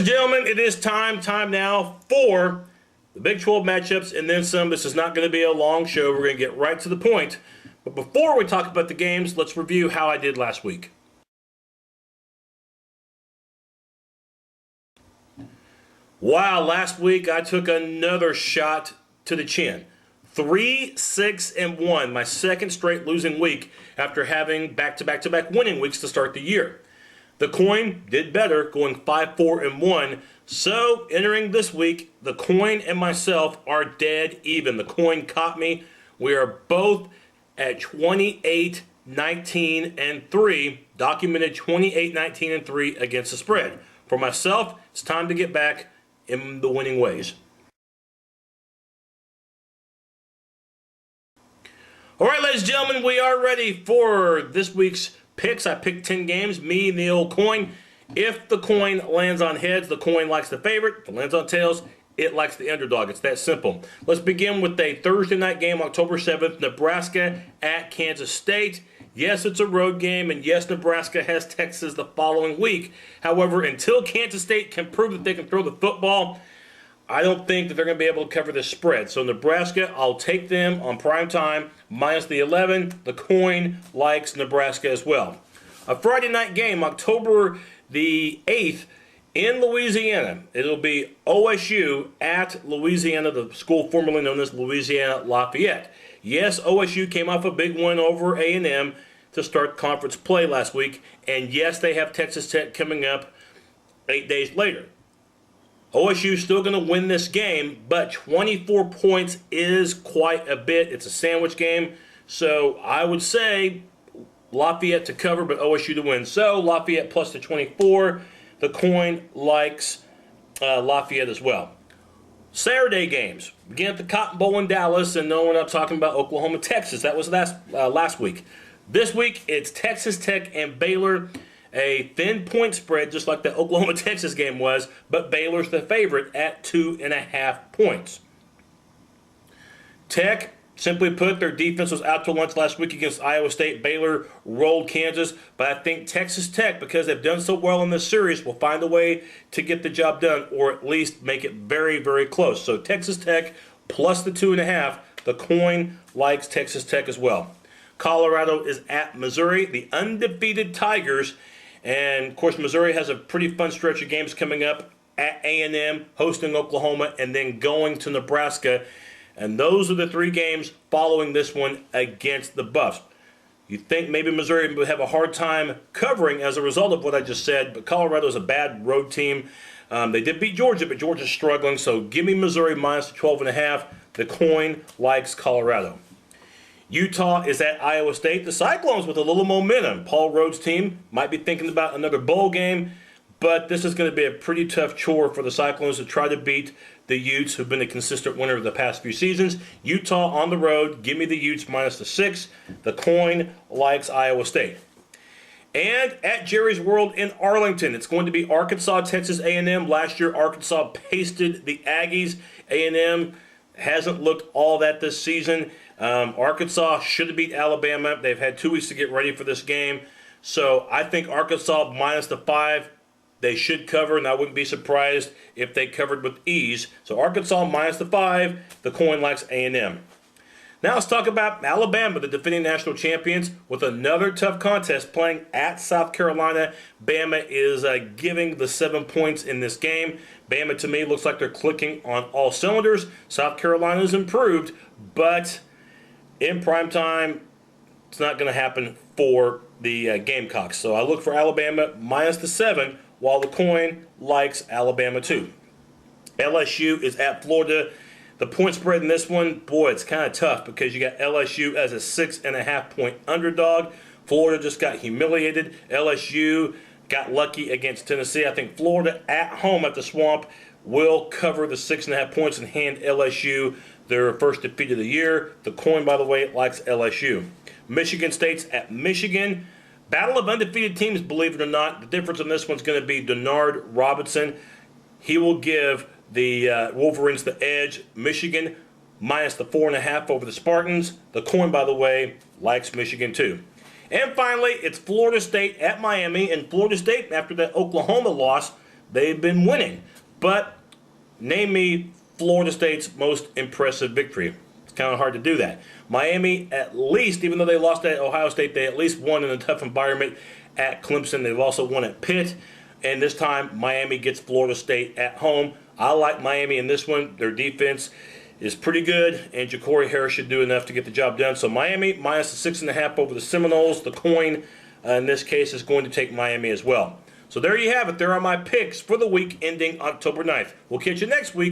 and gentlemen, it is time now for the Big 12 matchups and then some. This is not going to be a long show. We're going to get right to the point. But before we talk about the games, let's review how I did last week. Wow, last week I took another shot to the chin. 3-6-1, my second straight losing week after having back-to-back winning weeks to start the year. The coin did better, going 5-4-1. So, entering this week, the coin and myself are dead even. The coin caught me. We are both at 28-19-3, documented 28-19-3 against the spread. For myself, it's time to get back in the winning ways. All right, ladies and gentlemen, we are ready for this week's picks. I picked 10 games, me and the old coin. If the coin lands on heads, the coin likes the favorite. If it lands on tails, it likes the underdog. It's that simple. Let's begin with a Thursday night game, October 7th, Nebraska at Kansas State. Yes, it's a road game, and yes, Nebraska has Texas the following week. However, until Kansas State can prove that they can throw the football, I don't think that they're going to be able to cover this spread. So Nebraska, I'll take them on prime time, minus the 11. The coin likes Nebraska as well. A Friday night game, October the 8th, in Louisiana. It'll be OSU at Louisiana, the school formerly known as Louisiana Lafayette. Yes, OSU came off a big win over A&M to start conference play last week. And yes, they have Texas Tech coming up 8 days later. OSU is still going to win this game, but 24 points is quite a bit. It's a sandwich game. So I would say Lafayette to cover, but OSU to win. So Lafayette plus the 24. The coin likes Lafayette as well. Saturday games. Begin at the Cotton Bowl in Dallas, and no, we're not talking about Oklahoma, Texas. That was last week. This week, it's Texas Tech and Baylor. A thin point spread, just like the Oklahoma-Texas game was, but Baylor's the favorite at 2.5 points. Tech, simply put, their defense was out to lunch last week against Iowa State. Baylor rolled Kansas, but I think Texas Tech, because they've done so well in this series, will find a way to get the job done, or at least make it very, very close. So Texas Tech plus the 2.5. The coin likes Texas Tech as well. Colorado is at Missouri, the undefeated Tigers. And, of course, Missouri has a pretty fun stretch of games coming up at A&M, hosting Oklahoma, and then going to Nebraska. And those are the three games following this one against the Buffs. You think maybe Missouri would have a hard time covering as a result of what I just said, but Colorado is a bad road team. They did beat Georgia, but Georgia's struggling. So give me Missouri minus 12.5. The coin likes Colorado. Utah is at Iowa State. The Cyclones with a little momentum. Paul Rhodes' team might be thinking about another bowl game, but this is going to be a pretty tough chore for the Cyclones to try to beat the Utes, who've been a consistent winner of the past few seasons. Utah on the road. Give me the Utes minus the 6. The coin likes Iowa State. And at Jerry's World in Arlington, it's going to be Arkansas, Texas A&M. Last year, Arkansas pasted the Aggies. A&M hasn't looked all that this season. Arkansas should have beat Alabama. They've had 2 weeks to get ready for this game. So I think Arkansas minus the 5, they should cover, and I wouldn't be surprised if they covered with ease. So Arkansas minus the 5, the coin likes A&M. Now let's talk about Alabama, the defending national champions, with another tough contest playing at South Carolina. Bama is giving the 7 points in this game. Bama, to me, looks like they're clicking on all cylinders. South Carolina's improved, but in prime time, it's not going to happen for the Gamecocks. So I look for Alabama minus the 7, while the coin likes Alabama too. LSU is at Florida. The point spread in this one, boy, it's kind of tough because you got LSU as a 6.5 point underdog. Florida just got humiliated. LSU got lucky against Tennessee. I think Florida at home at the Swamp will cover the 6.5 points and hand LSU their first defeat of the year. The coin, by the way, likes LSU. Michigan State's at Michigan. Battle of undefeated teams, believe it or not. The difference in this one's going to be Denard Robinson. He will give the Wolverines the edge. Michigan minus the 4.5 over the Spartans. The coin, by the way, likes Michigan too. And finally, it's Florida State at Miami. And Florida State, after that Oklahoma loss, they've been winning. But name me Florida State's most impressive victory. It's kind of hard to do that. Miami, at least, even though they lost at Ohio State, they at least won in a tough environment at Clemson. They've also won at Pitt. And this time, Miami gets Florida State at home. I like Miami in this one. Their defense is pretty good, and Ja'Cory Harris should do enough to get the job done. So Miami minus the 6.5 over the Seminoles. The coin, in this case, is going to take Miami as well. So there you have it. There are my picks for the week ending October 9th. We'll catch you next week.